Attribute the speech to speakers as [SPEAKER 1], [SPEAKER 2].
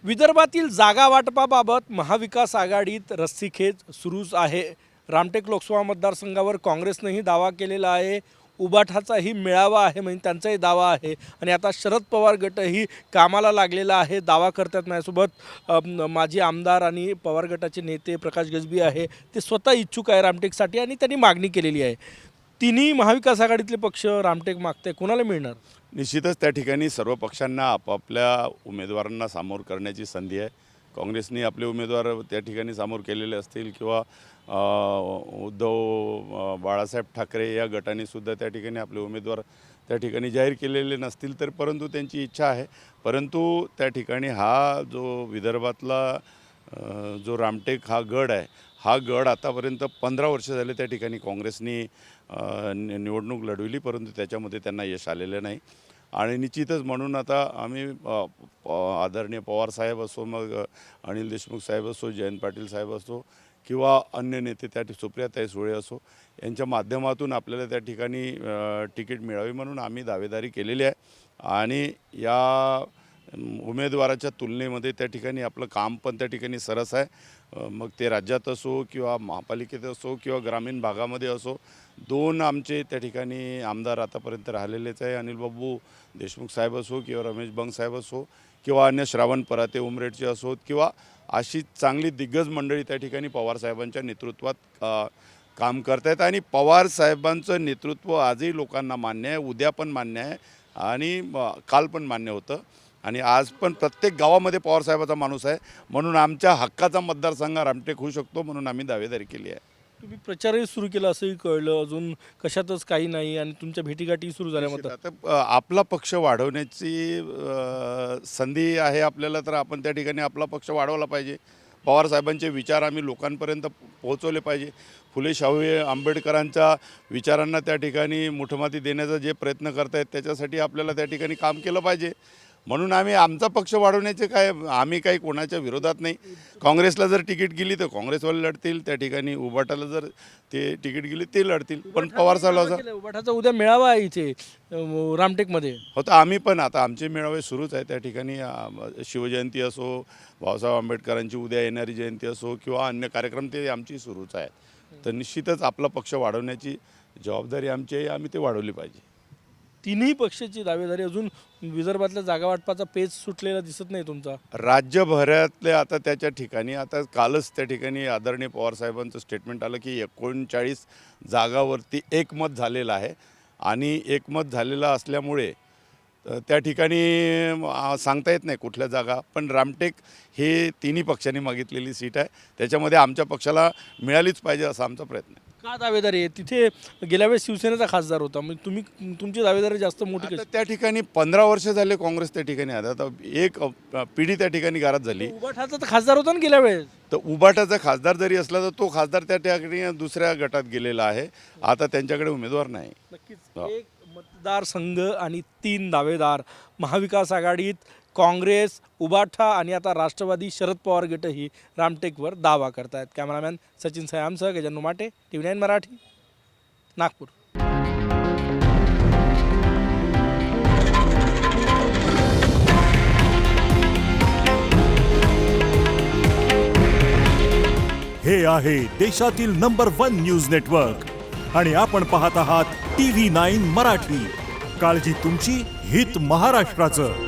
[SPEAKER 1] विदर्भातील जागा वाटपाबाबत महाविकास आघाडीत रस्सीखेच सुरूच आहे। रामटेक लोकसभा मतदारसंघावर काँग्रेसनेही दावा केलेला आहे, उबाठाचाही मेळावा आहे म्हणजे त्यांचाही दावा आहे आणि आता शरद पवार गटही कामाला लागलेला आहे। दावा करतात माझ्यासोबत माजी आमदार आणि पवार गटाचे नेते प्रकाश गजबी आहे, ते स्वतः इच्छुक आहे रामटेकसाठी आणि त्यांनी मागणी केलेली आहे। तिन्ही महाविकास आघाडीतले पक्ष रामटेक मागते, कोणाला मिळणार?
[SPEAKER 2] निश्चितच त्या ठिकाणी सर्व पक्षांना आपापल्या उमेदवारांना सामोर करण्याची संधी आहे। काँग्रेसने आपले उमेदवार त्या ठिकाणी सामोर केलेले असतील किंवा उद्धव बाळासाहेब ठाकरे या गटाने सुद्धा त्या ठिकाणी आपले उमेदवार त्या ठिकाणी जाहीर केलेले नसतील तर परंतु त्यांची इच्छा आहे। परंतु त्या ठिकाणी हा जो विदर्भातला जो रामटेक हा गड आहे, हा गड आतापर्यंत 15 वर्ष झाले त्या ठिकाणी काँग्रेसने निवडणूक लढवली, परंतु त्याच्यामध्ये त्यांना यश आलेलं नाही। आणि निश्चितच म्हणून आता आम्ही आदरणीय पवार साहेब असो, मग अनिल देशमुख साहेब असो, जयंत पाटील साहेब असो किंवा अन्य नेते त्या सुप्रियाताई सुळे असो, यांच्या माध्यमातून आपल्याला त्या ठिकाणी तिकीट मिळावी म्हणून आम्ही दावेदारी केलेली आहे। आणि या उमेदवाराच्या तुलनेमध्ये त्या ठिकाणी आपलं काम पण त्या ठिकाणी सरस आहे। मग ते राज्यात असो किंवा महापालिकेत असो किंवा ग्रामीण भागामध्ये असो, दोन आमचे त्या ठिकाणी आमदार आतापर्यंत राहिलेलेच आहे। अनिल बाबू देशमुख साहेब असो किंवा रमेश बंग साहेब असो किंवा अन्य श्रावण पराते उमरेडचे असोत किंवा अशी चांगली दिग्गज मंडळी त्या ठिकाणी पवारसाहेबांच्या नेतृत्वात काम करत आहेत। आणि पवारसाहेबांचं नेतृत्व आजही लोकांना मान्य आहे, उद्या पण मान्य आहे आणि काल पण मान्य होतं आणि आज पण प्रत्येक गावामध्ये पवारसाहेबाचा माणूस आहे। म्हणून आमच्या हक्काचा मतदारसंघ रामटेक होऊ शकतो म्हणून आम्ही दावेदारी केली आहे।
[SPEAKER 1] तुम्ही प्रचारही सुरू केला असंही कळलं, अजून कशातच काही नाही आणि तुमच्या भेटीगाठी सुरू झाल्या मग
[SPEAKER 2] आता आपला पक्ष वाढवण्याची संधी आहे आपल्याला, तर आपण त्या ठिकाणी आपला पक्ष वाढवला पाहिजे। पवारसाहेबांचे विचार आम्ही लोकांपर्यंत पोहोचवले पाहिजे। फुले शाहू आंबेडकरांच्या विचारांना त्या ठिकाणी मुठमाती देण्याचा जे प्रयत्न करत आहेत त्याच्यासाठी आपल्याला त्या ठिकाणी काम केलं पाहिजे। म्हणून आम्ही आमचा पक्ष वाढवण्याचे आम्ही काही कोणाच्या विरोधात नाही। काँग्रेसला जर तिकीट गेली तर काँग्रेसवाले लढतील, त्या ठिकाणी उबाटाला जर ते तिकीट गेली ते लढतील, पण पवारसाहेबांचा
[SPEAKER 1] उबाठाचा उद्या मेळावा आहे इथे रामटेकमध्ये
[SPEAKER 2] होतं। आम्ही पण आता आमचे मेळावे सुरूच आहे त्या ठिकाणी। शिवजयंती असो, बाबासाहेब आंबेडकरांची उद्या येणारी जयंती असो किंवा अन्य कार्यक्रम ते आमची सुरूच आहेत। तर निश्चितच आपला पक्ष वाढवण्याची जबाबदारी आमची आहे, आम्ही ते वाढवली पाहिजे।
[SPEAKER 1] तिन्ही पक्षाची दावेदारी, अजून विदर्भातल्या जागा वाटपाचा पेच सुटलेला दिसत नाही तुमचा।
[SPEAKER 2] राज्यभरातले आता त्याच्या ठिकाणी आता कालच त्या ठिकाणी आदरणीय पवारसाहेबांचं स्टेटमेंट आलं की 39 जागावरती एकमत झालेलं आहे आणि एकमत झालेलं असल्यामुळे त्या ठिकाणी सांगता येत नाही कुठल्या जागा, पण रामटेक हे तिन्ही पक्षांनी मागितलेली सीट आहे, त्याच्यामध्ये आमच्या पक्षाला मिळालीच पाहिजे असा आमचा प्रयत्न आहे।
[SPEAKER 1] का दावेदारी आहे? तिथे गेल्या वेळेस शिवसेनेचा खासदार होता, मग तुमची दावेदारी जास्त मोठी कशी?
[SPEAKER 2] त्या ठिकाणी 15 वर्ष झाले काँग्रेस त्या ठिकाणी आहे, आता एक पिढी त्या ठिकाणी गारद झाली।
[SPEAKER 1] उबाठाचा तर खासदार होता ना गेल्या वेळेस,
[SPEAKER 2] तर उबाटाचा खासदार जरी असला तर तो खासदार त्या ठिकाणी दुसऱ्या गटात गेलेला आहे, आता त्यांच्याकडे उमेदवार नाही।
[SPEAKER 1] नक्कीच एक मतदारसंघ आणि 3 दावेदार, महाविकास आघाडीत काँग्रेस, उबाठा आणि आता राष्ट्रवादी शरद पवार गटही रामटेकवर दावा करतायत। कॅमेरामॅन सचिन सयामसह गजानन माटे, TV9 मराठी, नागपूर।
[SPEAKER 3] हे आहे देशातील नंबर 1 न्यूज नेटवर्क आणि आपण पाहत आहात TV9 मराठी। काळजी तुमची, हित महाराष्ट्राचं।